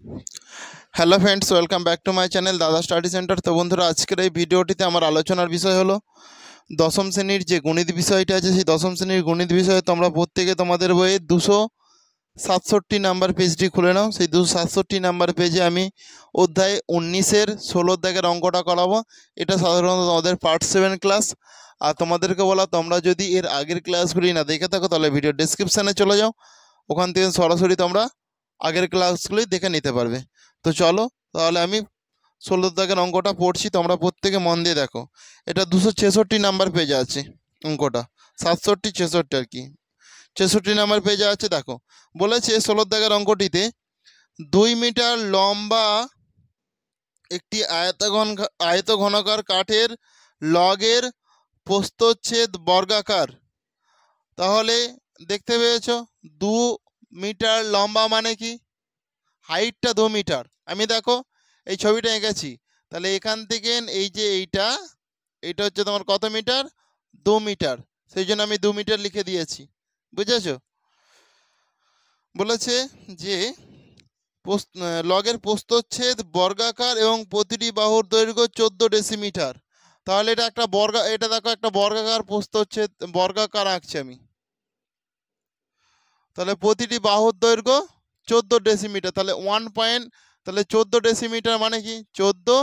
Hello friends, welcome back to my channel দাদা study centre. তো বন্ধুরা, আজকের এই ভিডিওটিতে আমার আলোচনার বিষয় হলো দশম শ্রেণীর যে গণিত বিষয়টা আছে, সেই দশম শ্রেণীর গণিত বিষয়ে তোমরা প্রত্যেকে তোমাদের বইয়ে 267 নাম্বার পেজটি খুলে নাও। সেই 267 নাম্বার পেজে আমি অধ্যায় 19-এর 16 দাগের অঙ্কটা করাবো। এটা সাধারণত তোমাদের পার্ট 7 ক্লাস। আর তোমাদেরকে বলা, তোমরা যদি এর আগের ক্লাসগুলি না দেখে থাকো তাহলে ভিডিও ডেসক্রিপশানে চলে যাও, ওখান থেকে সরাসরি তোমরা আগের ক্লাসগুলি দেখে নিতে পারবে। তো চলো, তাহলে আমি 16 দাগের অঙ্কটা পড়ছি, তোমরা প্রত্যেকে মন দিয়ে দেখো। এটা 266 নাম্বার পেজে আছে অঙ্কটা, 67 66 আর কি, 66 নাম্বার পেজে আছে। দেখো, বলেছে 16 দাগের অঙ্কটিতে 2 মিটার লম্বা একটি আয়তঘনকার কাঠের লগের প্রস্থচ্ছেদ বর্গাকার। তাহলে দেখতে পেয়েছো 2 মিটার লম্বা মানে কি, হাইটটা 2 মিটার। আমি দেখো এই ছবিটা এঁকেছি, তাহলে এখান থেকে এই যে এইটা হচ্ছে তোমার কত মিটার, 2 মিটার। সেই জন্য আমি 2 মিটার লিখে দিয়েছি, বুঝেছো। বলেছে যে লগের প্রস্থচ্ছেদ বর্গাকার এবং প্রতিটি বাহুর দৈর্ঘ্য 14 ডেসিমিটার। তাহলে এটা একটা এটা দেখো একটা বর্গাকার প্রস্থচ্ছেদ, বর্গাকার আঁকছি আমি। তাহলে প্রতিটি বাহুর দৈর্ঘ্য 14 ডেসিমিটার, তাহলে তাহলে 14 ডেসিমিটার মানে কি 14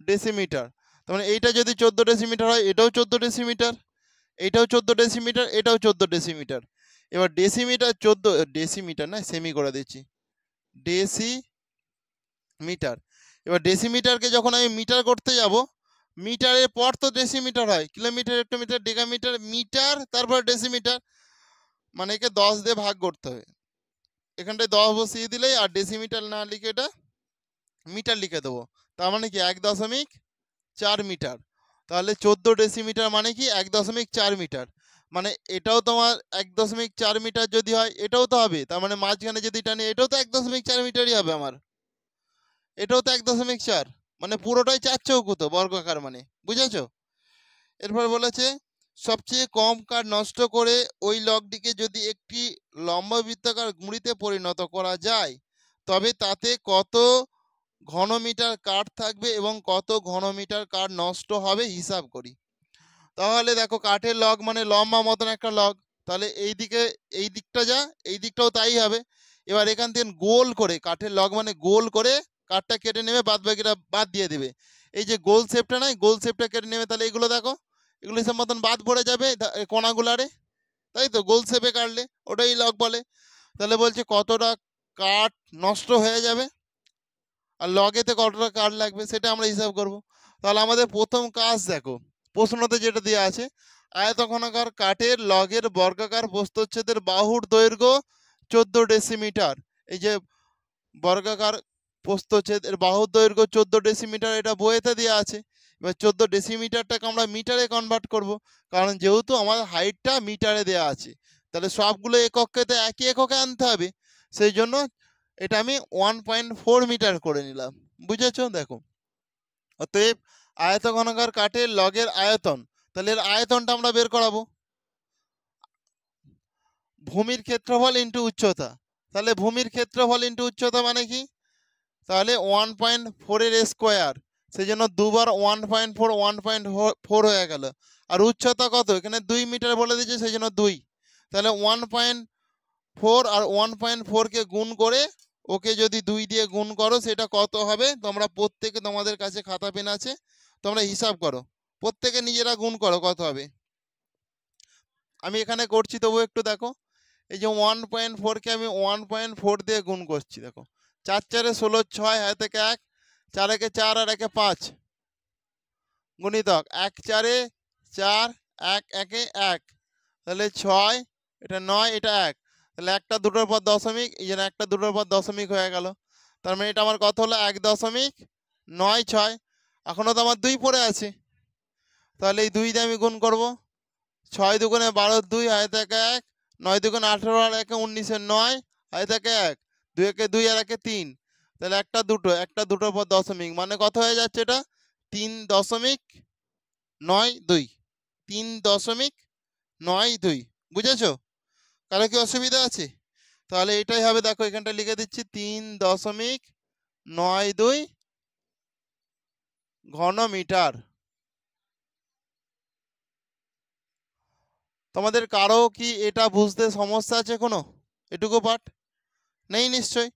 ডেসিমিটার। তার মানে এইটা যদি 14 ডেসিমিটার হয়, এটাও 14 ডেসিমিটার, এটাও 14 ডেসিমিটার, এটাও 14 ডেসিমিটার। এবার ডেসিমিটার 14 ডেসিমিটার না, সেমি করে দিচ্ছি, ডেসিমিটার। এবার ডেসিমিটারকে যখন আমি মিটার করতে যাব, মিটারের পর তো ডেসিমিটার হয়, কিলোমিটার, হেক্টোমিটার, ডেকামিটার, মিটার, তারপর ডেসিমিটার। মানে একে 10 দিয়ে ভাগ করতে হবে, এখানটায় 10 বসিয়ে দিলেই, আর ডেসিমিটার না লিখে এটা মিটার লিখে দেবো। তার মানে কি 1.4 মিটার। তাহলে 14 ডেসিমিটার মানে কি 1.4 মিটার। মানে এটাও তোমার 1.4 মিটার যদি হয়, এটাও তো হবে। তার মানে মাঝখানে যদি টানি, এটাও তো 1.4 মিটারই হবে আমার, এটাও তো 1.4। মানে পুরোটাই 4 চৌকো তো, বর্গাকার মানে, বুঝেছো। এরপর বলেছে সবচেয়ে কম কাঠ নষ্ট করে ওই লগটিকে যদি একটি লম্ববৃত্তাকার গুঁড়িতে পরিণত করা যায়, তবে তাতে কত ঘনমিটার কাঠ থাকবে এবং কত ঘনমিটার কাঠ নষ্ট হবে হিসাব করি। তাহলে দেখো, কাঠের লগ মানে লম্বা মতন একটা লগ, তাহলে এই দিকটা যা, এই দিকটাও তাই হবে। এবার এখান থেকে গোল করে, কাঠের লগ মানে গোল করে কাঠটা কেটে নেবে, বাদ বাকিটা বাদ দিয়ে দেবে। এই যে গোল শেপটা নাই, গোল শেপটা কেটে নেবে, তাহলে এগুলো দেখো, এগুলো হিসাব মতন বাদ পড়ে যাবে কোনাগুলারে, তাই তো, গোল শেপে কাটলে ওটাই লগ বলে। তাহলে বলছে কতটা কাঠ নষ্ট হয়ে যাবে আর লগেতে কতটা কাঠ লাগবে, সেটা আমরা হিসাব করব। তাহলে আমাদের প্রথম কাজ দেখো, প্রশ্নতে যেটা দেওয়া আছে, আয়তঘনকার কাঠের লগের বর্গাকার প্রস্থচ্ছেদের বাহুর দৈর্ঘ্য 14 ডেসিমিটার। এই যে বর্গাকার প্রস্থচ্ছেদ, এর বাহুর দৈর্ঘ্য 14 ডেসিমিটার, এটা বইয়েতে দেওয়া আছে। এবার 14 ডেসিমিটারটাকে আমরা মিটারে কনভার্ট করব, কারণ যেহেতু আমার হাইটটা মিটারে দেওয়া আছে, তাহলে সবগুলো এককে তো একই এককে আনতে হবে। সেই জন্য এটা আমি 1.4 মিটার করে নিলাম, বুঝেছো। দেখো, অতএব আয়তঘনকার কাঠের লগের আয়তন, তাহলে এর আয়তনটা আমরা বের করাবো, ভূমির ক্ষেত্রফল ইন্টু উচ্চতা। তাহলে ভূমির ক্ষেত্রফল ইন্টু উচ্চতা মানে কি, তাহলে 1.4 এর স্কোয়ার, সেই জন্য দুবার 1.4 1.4 হয়ে গেল। আর উচ্চতা কত, এখানে 2 মিটার বলে দিয়েছে, সেই জন্য 2। তাহলে 1.4 আর 1.4কে গুণ করে, ওকে যদি 2 দিয়ে গুণ করো, সেটা কত হবে তোমরা প্রত্যেকে, তোমাদের কাছে খাতা পেন আছে, তোমরা হিসাব করো, প্রত্যেকে নিজেরা গুণ করো কত হবে। আমি এখানে করছি, তবু একটু দেখো, এই যে 1.4কে আমি 1.4 দিয়ে গুণ করছি। দেখো, 4 4 16 6 হাতে থেকে 1, 4 একে 4 আর 1 5, গুণিতক 1 4 4 1 1 1, তাহলে 6, এটা 9, এটা 1, তাহলে একটা দুটোর পর দশমিক, এই জন্য একটা দুটোর পর দশমিক হয়ে গেল। তার মানে এটা আমার কত হলো, 1.96। এখনো তো আমার 2 পড়ে আছে, তাহলে এই 2 দিয়ে আমি গুণ করব। 6 দুগুণে 12 2 হাতে থেকে 1, 9 দুগুণে 18 আর 1 19 9 হাতে থেকে 1, 2 একে 2 আর 1 3, তাহলে একটা দুটোর পর দশমিক, মানে কত হয়ে যাচ্ছে এটা 3.92, 3.92। বুঝেছো, কারো কি অসুবিধা আছে? তাহলে এটাই হবে, দেখো এখানটা লিখে দিচ্ছি 3.92 ঘন মিটার। তোমাদের কারো কি এটা বুঝতে সমস্যা আছে কোনো? এটুকু পাঠ নেই নিশ্চয়ই।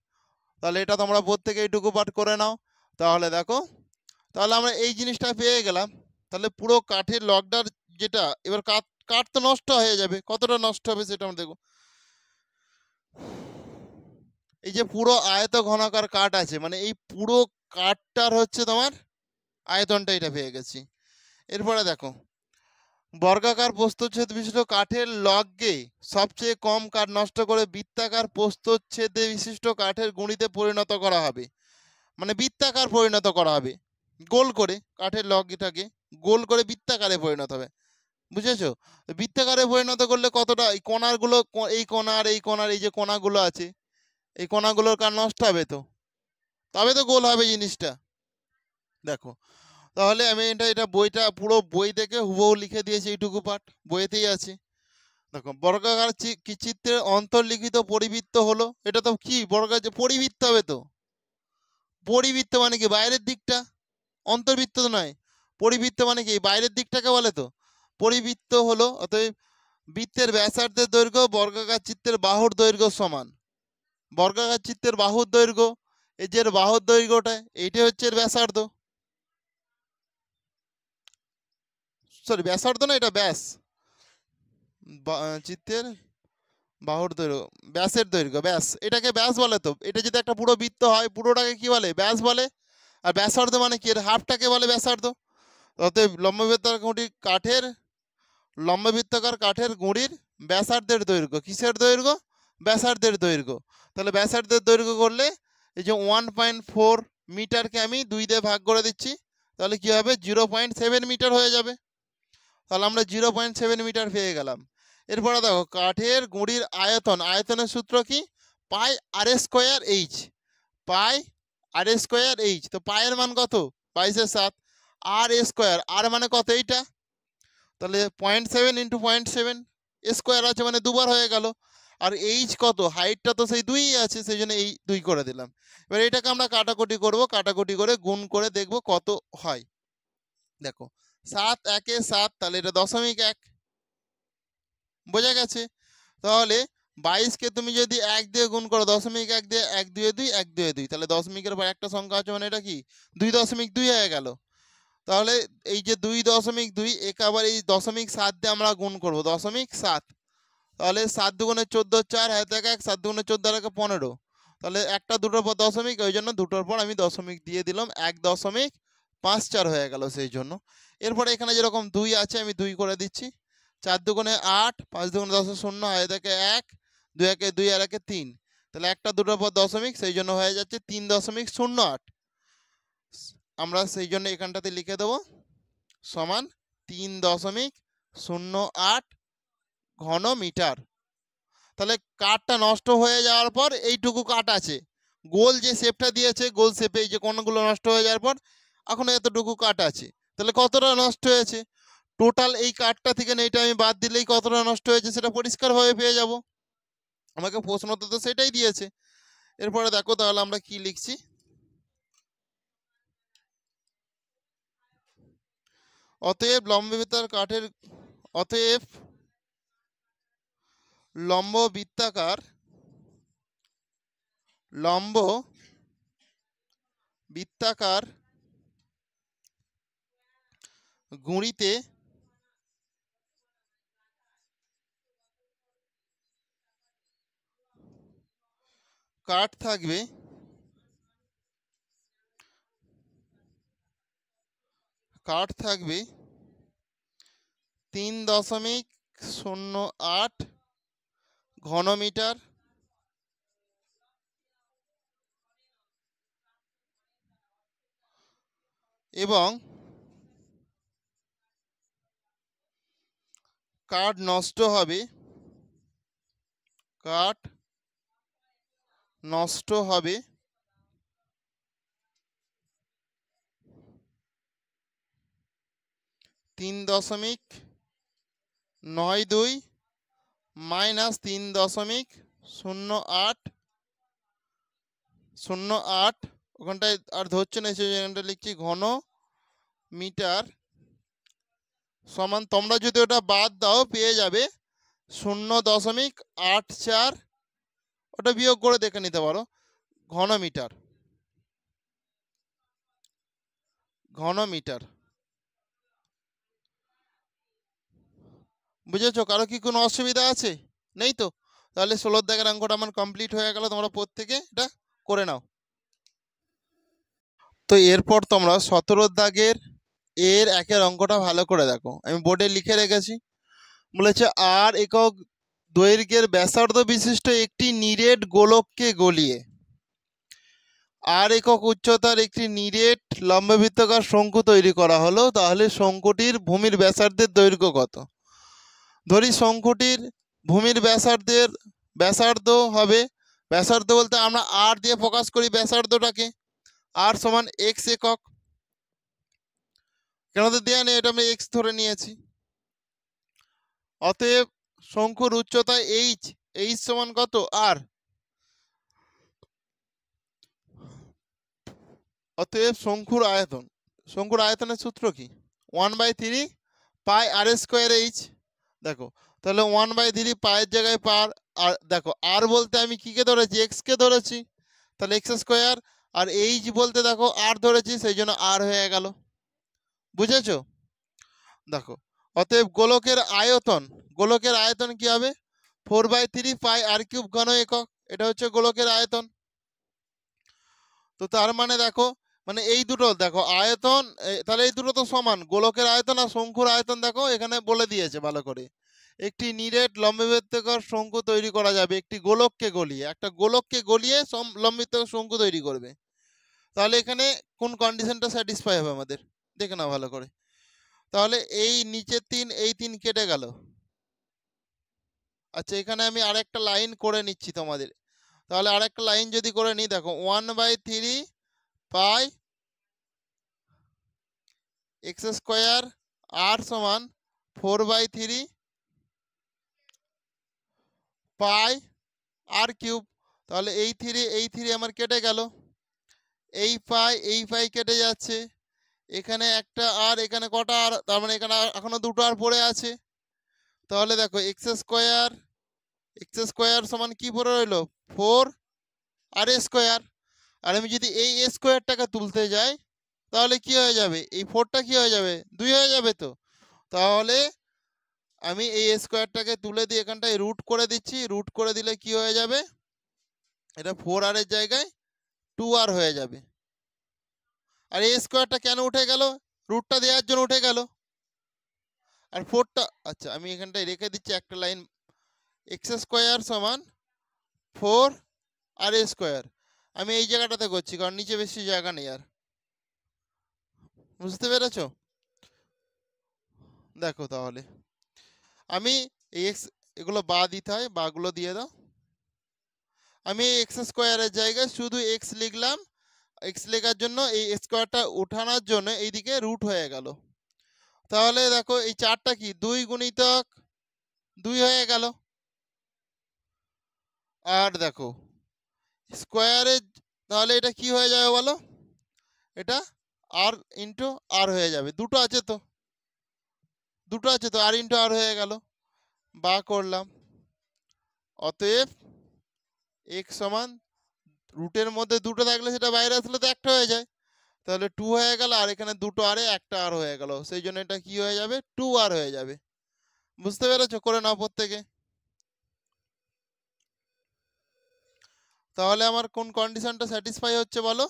তাহলে এটা তোমরা প্রত্যেকে এইটুকু পাঠ করে নাও। তাহলে দেখো, তাহলে আমরা এই জিনিসটা পেয়ে গেলাম। তাহলে পুরো কাঠের লগটার যেটা, এবার কাঠ কাঠ তো নষ্ট হয়ে যাবে, কতটা নষ্ট হবে সেটা আমরা দেখো। এই যে পুরো আয়ত ঘনাকার কাঠ আছে, মানে এই পুরো কাঠটার হচ্ছে তোমার আয়তনটা এটা পেয়ে গেছি। এরপরে দেখো, বর্গাকার প্রস্থচ্ছেদ বিশিষ্ট কাঠের লগ্গে সবচেয়ে কম কাঠ নষ্ট করে বৃত্তাকার প্রস্থচ্ছেদে বিশিষ্ট কাঠের গুঁড়িতে পরিণত করা হবে। মানে বৃত্তাকার পরিণত করা হবে, গোল করে কাঠের লগটাকে গোল করে বৃত্তাকারে পরিণত হবে, বুঝেছো? বৃত্তাকারে পরিণত করলে কতটা এই কোণাগুলো, এই কোণার এই কোণার এই যে কোণাগুলো আছে, এই কোণাগুলোর কাঠ নষ্ট হবে তো, তবে তো গোল হবে জিনিসটা। দেখো, তাহলে আমি এটা বইটা পুরো বই থেকে হুবহু লিখে দিয়েছি, এইটুকু পাঠ বইতেই আছে। দেখো, বর্গাকার কি চিত্রের অন্তর্লিখিত পরিবৃত্ত হলো, এটা তো কি বর্গাকার যে পরিবৃত্ত হবে তো, পরিবৃত্ত মানে কি বাইরের দিকটা, অন্তর্বৃত্ত তো নয়। পরিবৃত্ত মানে কি বাইরের দিকটাকে বলে তো। পরিবৃত্ত হলো, অতএব বৃত্তের ব্যাসার্ধের দৈর্ঘ্য বর্গাকার চিত্রের বাহুর দৈর্ঘ্য সমান। বর্গাকার চিত্রের বাহুর দৈর্ঘ্য, এই যে বাহুর দৈর্ঘ্যটা এইটা হচ্ছে এর ব্যাসার্ধ, সরি ব্যাসার্ধ না, এটা ব্যাস, চিত্রের বাহুর দৈর্ঘ্য ব্যাসের দৈর্ঘ্য, ব্যাস, এটাকে ব্যাস বলে তো। এটা যদি একটা পুরো বৃত্ত হয়, পুরোটাকে কি বলে? ব্যাস বলে। আর ব্যাসার্ধ মানে কি, এর হাফটাকে বলে ব্যাসার্ধ। অতএব লম্ববৃত্তাকার গুঁড়ির কাঠের লম্ববৃত্তাকার কাঠের গুঁড়ির ব্যাসার্ধের দৈর্ঘ্য, কিসের দৈর্ঘ্য? ব্যাসার্ধের দৈর্ঘ্য। তাহলে ব্যাসার্ধের দৈর্ঘ্য করলে এই যে 1.4 মিটারকে আমি 2 দিয়ে ভাগ করে দিচ্ছি, তাহলে কি হবে? 0.7 মিটার হয়ে যাবে। তাহলে আমরা 0.7 মিটার পেয়ে গেলাম। এরপরে দেখো, কাঠের গুঁড়ির আয়তন, আয়তনের সূত্র কি? পাই আর স্কোয়ার এইচ, পাই আর স্কোয়ার এইচ। তো পায়ের মান কত? 22/7। আর স্কোয়ার, আর মানে কত? এইটা। তাহলে 0.7 ইন্টু 0.7 স্কোয়ার আছে, মানে দুবার হয়ে গেল। আর এইচ কত? হাইটটা তো সেই 2ই আছে, সেই জন্য এই 2 করে দিলাম। এবার এটাকে আমরা কাটাকুটি করব, কাটাকুটি করে গুণ করে দেখব কত হয়। দেখো, 7 একে 7, তাহলে এটা 0.1, বোঝা গেছে? তাহলে 22কে তুমি যদি 1 দিয়ে গুণ করো, 0.1 দিয়ে 1 2 2 1 2 2, তাহলে দশমিকের পর একটা সংখ্যা আছে, মানে এটা কি 2.2 হয়ে গেল। তাহলে এই যে 2.2, একে আবার এই 0.7 দিয়ে আমরা গুণ করব, 0.7। তাহলে 7 দুগুণে 14, 4 হাতে 1, 7 দুগুণে 14 আর 15। তাহলে একটা দুটোর পর দশমিক, ওই জন্য দুটোর পর আমি দশমিক দিয়ে দিলাম, 1.54 হয়ে গেল সেই জন্য। এরপরে এখানে যেরকম 2 আছে, আমি 2 করে দিচ্ছি। 4 দুগুণে 8, 5 দুগুণে 10, 0 হাতে থেকে 1, 2 একে 2 আর 1 3। তাহলে একটা দুটোর পর দশমিক, সেই জন্য হয়ে যাচ্ছে 3.08। আমরা সেই জন্য এখানটাতে লিখে দেবো সমান 3.08 ঘন মিটার। তাহলে কাঠটা নষ্ট হয়ে যাওয়ার পর এইটুকু কাঠ আছে, গোল যে শেপটা দিয়েছে, গোল শেপে এই যে কোণগুলো নষ্ট হয়ে যাওয়ার পর এখন এতটুকু কাঠ আছে। তাহলে কতটা নষ্ট হয়েছে টোটাল এই কাঠটা থেকে, এইটা আমি বাদ দিলেই কতটা নষ্ট হয়েছে সেটা পরিষ্কারভাবে পেয়ে যাব। আমাকে প্রশ্নতে তো সেটাই দিয়েছে। এরপরে দেখো, তাহলে আমরা কি লিখছি। অতএব লম্ববৃত্তাকার কাঠের অতএব লম্ব বৃত্তাকার গুঁড়িতে কাঠ থাকবে 3.08 ঘন মিটার এবং কাঠ নষ্ট হবে 3.92 মাইনাস 3.08 0.08 ওখানটায় আর ধরছে না, সেই জায়গাটা লিখছি ঘন মিটার সমান, তোমরা যদি ওটা বাদ দাও পেয়ে যাবে 0.84, ওটা বিয়োগ করে দেখে নিতে পারো, ঘন মিটার। বুঝেছো? কারো কি কোনো অসুবিধা আছে? নেই তো? তাহলে 16 দাগের অঙ্কটা আমার কমপ্লিট হয়ে গেল, তোমরা প্রত্যেকে এটা করে নাও। তো এরপর তোমরা 17 দাগের এর একের অঙ্কটা ভালো করে দেখো, আমি বোর্ডে লিখে রেখেছি। বলেছে আর একক দৈর্ঘ্যের ব্যাসার্ধ বিশিষ্ট একটি নিরেট গোলককে গলিয়ে আর একক উচ্চতার একটি নিরেট লম্ববৃত্তাকার শঙ্কু তৈরি করা হলো, তাহলে শঙ্কুটির ভূমির ব্যাসার্ধের দৈর্ঘ্য কত? ধরি শঙ্কুটির ভূমির ব্যাসার্ধ হবে, ব্যাসার্ধ বলতে আমরা আর দিয়ে প্রকাশ করি ব্যাসার্ধটাকে, আর সমান এক্স একক, কেন তো দেয়া নেই, এটা আমি এক্স ধরে নিয়েছি। অতএব শঙ্কুর উচ্চতা এইচ, সমান কত? আর। অতএব শঙ্কুর আয়তনের সূত্র কি? 1/3 পাই আর স্কোয়ার এইচ। দেখো তাহলে 1/3 পায়ের জায়গায় পার, আর দেখো আর বলতে আমি কিকে ধরেছি? এক্স কে ধরেছি, তাহলে এক্স স্কোয়ার, আর এইচ বলতে দেখো আর ধরেছি, সেই জন্য আর হয়ে গেল। বুঝেছো? দেখো অতএব গোলকের আয়তন কি হবে? 4/3 পাই আর কিউব ঘন একক, এটা হচ্ছে গোলকের আয়তন। তো তার মানে দেখো, মানে এই দুটো দেখো আয়তন, তাহলে এই দুটো তো সমান, গোলকের আয়তন আর শঙ্কুর আয়তন দেখো এখানে বলে দিয়েছে ভালো করে। একটি নিরেট লম্ববৃত্তাকার শঙ্কু তৈরি করা যাবে একটি গোলককে গলিয়ে, একটা গোলককে গলিয়ে লম্ববৃত্তাকার শঙ্কু তৈরি করবে। তাহলে এখানে কোন কন্ডিশনটা স্যাটিসফাই হবে আমাদের দেখে নাও ভালো করে। তাহলে এই নিচের 3 এই 3 কেটে গেল। আচ্ছা এখানে আমি আরেকটা লাইন করে নিচ্ছি তোমাদের, তাহলে আরেকটা লাইন যদি করে নিই, দেখো 1/3 পাই এক্স স্কোয়ার আর সমান 4/3 পাই আর কিউব, তাহলে এই 3 আমার কেটে গেল, এই পাই কেটে যাচ্ছে, এখানে একটা আর এখানে কটা আর, তার মানে এখানে এখনো দুটো আর পড়ে আছে। তাহলে দেখো এক্স স্কোয়ার সমান কি পড়ে রইলো? 4 আর স্কোয়ার। আর আমি যদি এই স্কোয়ারটাকে তুলতে যাই তাহলে কি হয়ে যাবে? এই 4টা কি হয়ে যাবে? 2 হয়ে যাবে। তো তাহলে আমি এই স্কোয়ারটাকে তুলে দিয়ে এখানটায় রুট করে দিচ্ছি, রুট করে দিলে কি হয়ে যাবে? এটা 4 আর এর জায়গায় 2 আর হয়ে যাবে। আর এই স্কোয়ারটা কেন উঠে গেল? রুটটা দেওয়ার জন্য উঠে গেল। আর 4টা, আচ্ছা আমি এখানটায় রেখে দিচ্ছি একটা লাইন, এক্স স্কোয়ার সমান 4 আর স্কোয়ার, আমি এই জায়গাটাতে করছি কারণ নিচে বেশি জায়গা নেই আর। বুঝতে পেরেছো? দেখো তাহলে আমি এই এক্স, এগুলো বা দিতে হয়, বাগুলো দিয়ে দাও। আমি এক্স স্কোয়ারের জায়গায় শুধু এক্স লিখলাম, এক্স লেখার জন্য এই স্কোয়ারটা উঠানোর জন্য এইদিকে রুট হয়ে গেল। তাহলে দেখো এই 4টা কি 2 গুণিতক 2 হয়ে গেল। আর দেখো স্কোয়ারে, তাহলে এটা কি হয়ে যাবে বলো? এটা আর ইন্টু আর হয়ে যাবে, দুটো আছে তো আর ইন্টু আর হয়ে গেল, বা করলাম। অতএব এক্স সমান, রুটের মধ্যে দুটো থাকলে সেটা বাইরে আসলে তো একটা হয়ে যায়, তাহলে 2 হয়ে গেল, আর এখানে দুটো আরে একটা আর হয়ে গেল, সেই জন্য এটা কি হয়ে যাবে? 2 আর হয়ে যাবে। বুঝতে পেরেছো? করে নাও প্রত্যেকে। তাহলে আমার কোন কন্ডিশনটা স্যাটিসফাই হচ্ছে বলো?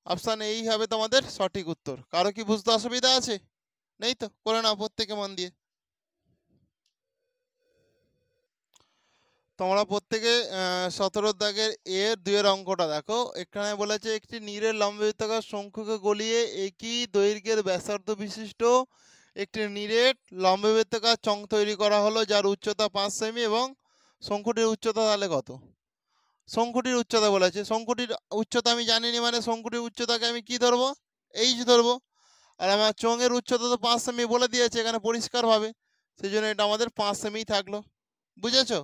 অপশান এই হবে তোমাদের সঠিক উত্তর। কারো কি বুঝতে অসুবিধা আছে? নেই তো? করে নাও প্রত্যেকে মন দিয়ে। তোমরা প্রত্যেকে 17 দাগের এর 2 এর অঙ্কটা দেখো। এখানে বলেছে একটি নিরেট লম্ববৃত্তাকার শঙ্কুকে গলিয়ে একই দৈর্ঘ্যের ব্যাসার্ধ বিশিষ্ট একটি নিরেট লম্ববৃত্তাকার চং তৈরি করা হলো, যার উচ্চতা 5 সেমি এবং শঙ্কুটির উচ্চতা তাহলে কত? শঙ্কুটির উচ্চতা বলেছে, শঙ্কুটির উচ্চতা আমি জানিনি, মানে শঙ্কুটির উচ্চতাকে আমি কি ধরবো? এইচ ধরবো। আর আমার চোঙের উচ্চতা তো 5 সেমি বলে দিয়েছে এখানে পরিষ্কারভাবে, সেই জন্য এটা আমাদের 5 সেমি থাকলো। বুঝেছো?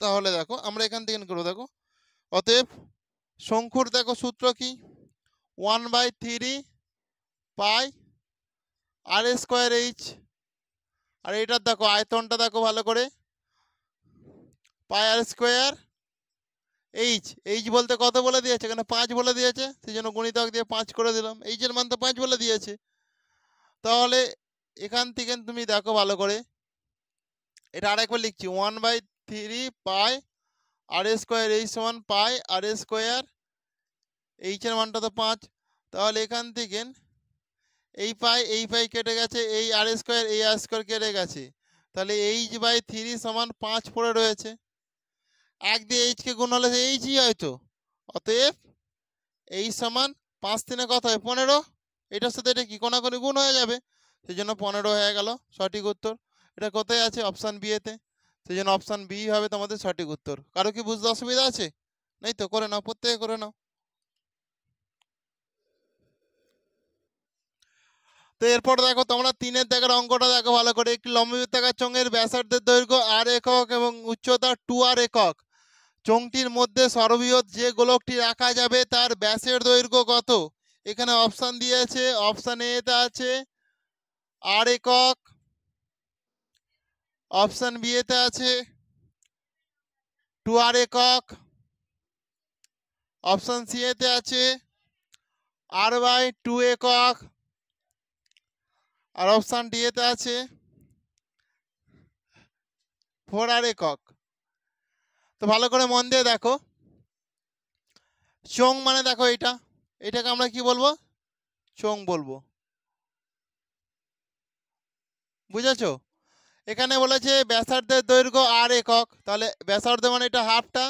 তাহলে দেখো আমরা এখান থেকে করবো, দেখো অতএব শঙ্কুর দেখো সূত্র কি, 1/3 পাই আর স্কোয়ার এইচ। আর এটার দেখো আয়তনটা দেখো ভালো করে, পাই আর স্কোয়ার এইচ। এইচ বলতে কত বলে দিয়েছে, এখানে 5 বলে দিয়েছে, সেই জন্য গুণিতক দিয়ে 5 করে দিলাম। এইচের মান তো 5 বলে দিয়েছে। তাহলে এখান থেকে তুমি দেখো ভালো করে, এটা আরেকবার লিখছি, 1/3 পাই আর স্কোয়ার এইচ সমান পাই আর স্কোয়ার, এইচের মানটা তো 5। তাহলে এখান থেকে এই পাই কেটে গেছে, এই আর স্কোয়ার কেটে গেছে, তাহলে h/3 সমান 5 পড়ে রয়েছে। 1 দিয়ে এইচকে গুণ হলে এইচই হয়তো, অতএব এইচ সমান 5 3 কত হয় 15, এটার সাথে এটা কি কোনাকুনি গুণ হয়ে যাবে, সেই জন্য 15 হয়ে গেল সঠিক উত্তর। এটা কোথায় আছে, অপশান বি এতে, সেই জন্য অপশান বি হবে তোমাদের সঠিক উত্তর। কারো কি বুঝতে অসুবিধা আছে? নেই তো? করে নাও, প্রত্যেকে করে নাও। তো এরপর দেখো তোমরা 3-এর দাগের অঙ্কটা দেখো ভালো করে, একটি লম্ববৃত্তাকার চোঙের ব্যাসার্ধের দৈর্ঘ্য আর একক এবং উচ্চতা 2r একক, চোঙটির মধ্যে সর্ববৃহৎ যে গোলকটি রাখা যাবে তার ব্যাসের দৈর্ঘ্য কত? এখানে অপশান দিয়েছে, অপশান এ তে আছে আর একক, অপশান বি এতে আছে 2r একক, অপশান সি এতে আছে r/2 একক, আর অপশান ডি এতে আছে 4r একক। তো ভালো করে মন দিয়ে দেখো, চোঙ মানে দেখো এটাকে আমরা কি বলবো, চোঙ বলবো। বুঝেছো? এখানে বলেছে ব্যাসার্ধের দৈর্ঘ্য আর একক, তাহলে ব্যাসার্ধ মানে এটা হাফটা,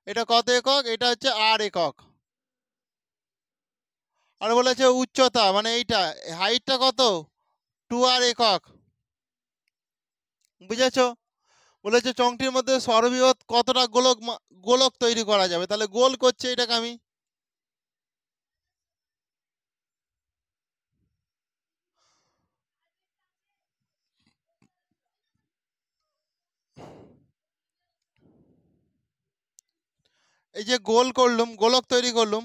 এটা কত একক, এটা হচ্ছে আর একক। আর বলেছে উচ্চতা মানে এইটা হাইটটা কত, 2r একক। বুঝেছো? বলেছে চোঙটির মধ্যে সর্ববৃহৎ কতটা গোলক তৈরি করা যাবে, তাহলে গোল করছে এটাকে আমি, এই যে গোল করলুম, গোলক তৈরি করলুম,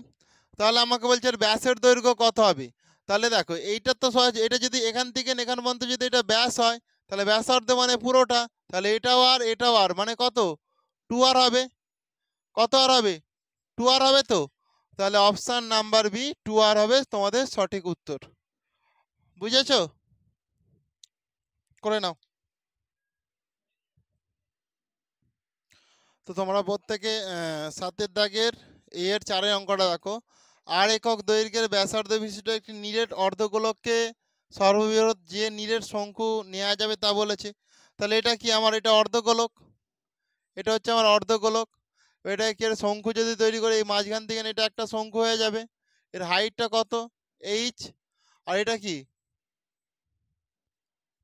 তাহলে আমাকে বলছে ব্যাসের দৈর্ঘ্য কত হবে। তাহলে দেখো এইটা তো সহজ, এটা যদি এখান থেকে এখান পর্যন্ত যদি এটা ব্যাস হয়, তাহলে ব্যাসার্ধ মানে পুরোটা, তাহলে এটাও আর মানে কত, 2r হবে। কত আর হবে, 2r হবে তো, তাহলে অপশান নাম্বার বি 2r হবে তোমাদের সঠিক উত্তর। বুঝেছো? করে নাও। তো তোমরা প্রত্যেকে 7-এর দাগের এর 4-এর অঙ্কটা দেখো, আর একক দৈর্ঘ্যের ব্যাসার্ধ বিশিষ্ট একটি নিরেট অর্ধগোলককে সর্ববৃহৎ যে নিরেট শঙ্কু নেওয়া যাবে তা বলেছে। তাহলে এটা কি আমার, এটা অর্ধগোলক, এটা হচ্ছে আমার অর্ধগোলক। এটা কি শঙ্কু যদি তৈরি করে এই মাঝখান থেকে এটা একটা শঙ্কু হয়ে যাবে। এর হাইটটা কত, এইচ, আর এটা কি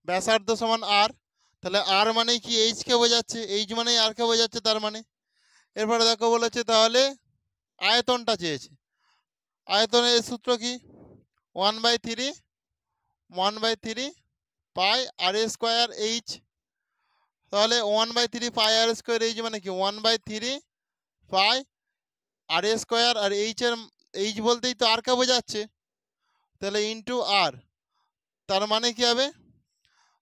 ব্যাসার্ধ সমান আর, তাহলে আর মানে কি এইচ কে বোঝাচ্ছে, এইচ মানে আর কে বোঝাচ্ছে, তার মানে এরপরে দেখো বলেছে তাহলে আয়তনটা চেয়েছে। আয়তনের সূত্র কি, 1/3 পাই আর স্কোয়ার এইচ। তাহলে 1/3 পাই আর স্কোয়ার এইচ মানে কি 1/3 পাই আর স্কোয়ার, আর এইচ বলতেই তো আর কে বোঝাচ্ছে, তাহলে ইন্টু আর, তার মানে কি হবে,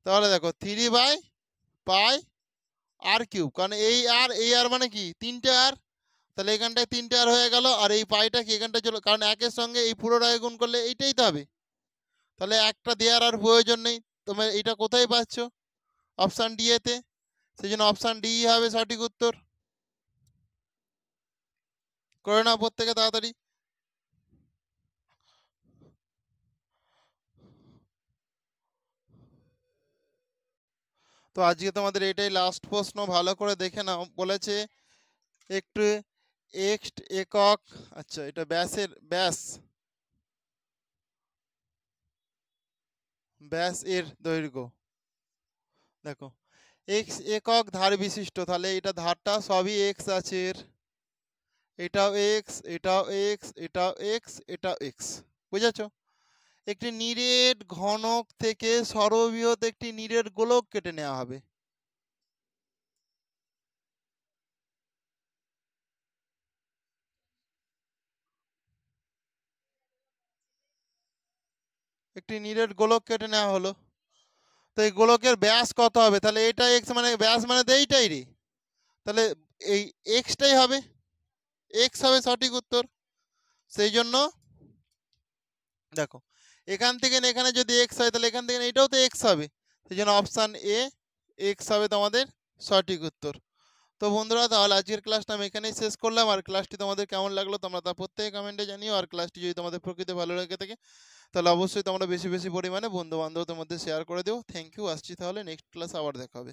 তাহলে দেখো 3/পাই আর কিউব, কারণ এই আর মানে কি 3টে আর, তাহলে এখানটায় 3টে আর হয়ে গেল, আর এই পাইটা কি এখানটায় চলো, কারণ একের সঙ্গে এই পুরোটাকে গুণ করলে এইটাই তো হবে, তাহলে একটা দেওয়ার আর প্রয়োজন নেই। তোমরা এটা কোথায় পাচ্ছ, অপশান ডি এতে, সেই জন্য অপশান ডি হবে সঠিক উত্তর। করে নাও প্রত্যেকে তাড়াতাড়ি। তো আজকে তোমাদের এটাই লাস্ট প্রশ্ন, ভালো করে দেখে নাও। বলেছে একটু এক্স একক, আচ্ছা এটা ব্যাস এর দৈর্ঘ্য দেখো, এক্স একক ধার বিশিষ্ট, তাহলে এটা ধারটা সবই এক্স আছে এর, এটাও এক্স, এটাও এক্স, এটাও এক্স, এটাও এক্স। বুঝেছো? একটি নিরেট ঘনক থেকে সর্ববৃহৎ একটি নিরেট গোলক কেটে নেওয়া হবে। একটি নিরেট গোলক কেটে নেওয়া হলো। তো এই গোলকের ব্যাস কত হবে? তাহলে এটা এক্স মানে ব্যাস মানে তো এইটাই রে। তাহলে এই এক্সটাই হবে, এক্স হবে সঠিক উত্তর। সেই জন্য দেখো এখান থেকে এখানে যদি এক্স হয় তাহলে এখান থেকে এটাও তো এক্স হবে, সেই জন্য অপশান এ এক্স হবে তোমাদের সঠিক উত্তর। তো বন্ধুরা তাহলে আজকের ক্লাসটা আমি এখানেই শেষ করলাম। আর ক্লাসটি তোমাদের কেমন লাগলো তোমরা তা প্রত্যেকে কমেন্টে জানিও। আর ক্লাসটি যদি তোমাদের প্রকৃতি ভালো লেগে থাকে তাহলে অবশ্যই তোমরা বেশি বেশি পরিমাণে বন্ধু বান্ধবদের মধ্যে শেয়ার করে দিও। থ্যাংক ইউ, আসছি তাহলে নেক্সট ক্লাস আবার দেখা হবে।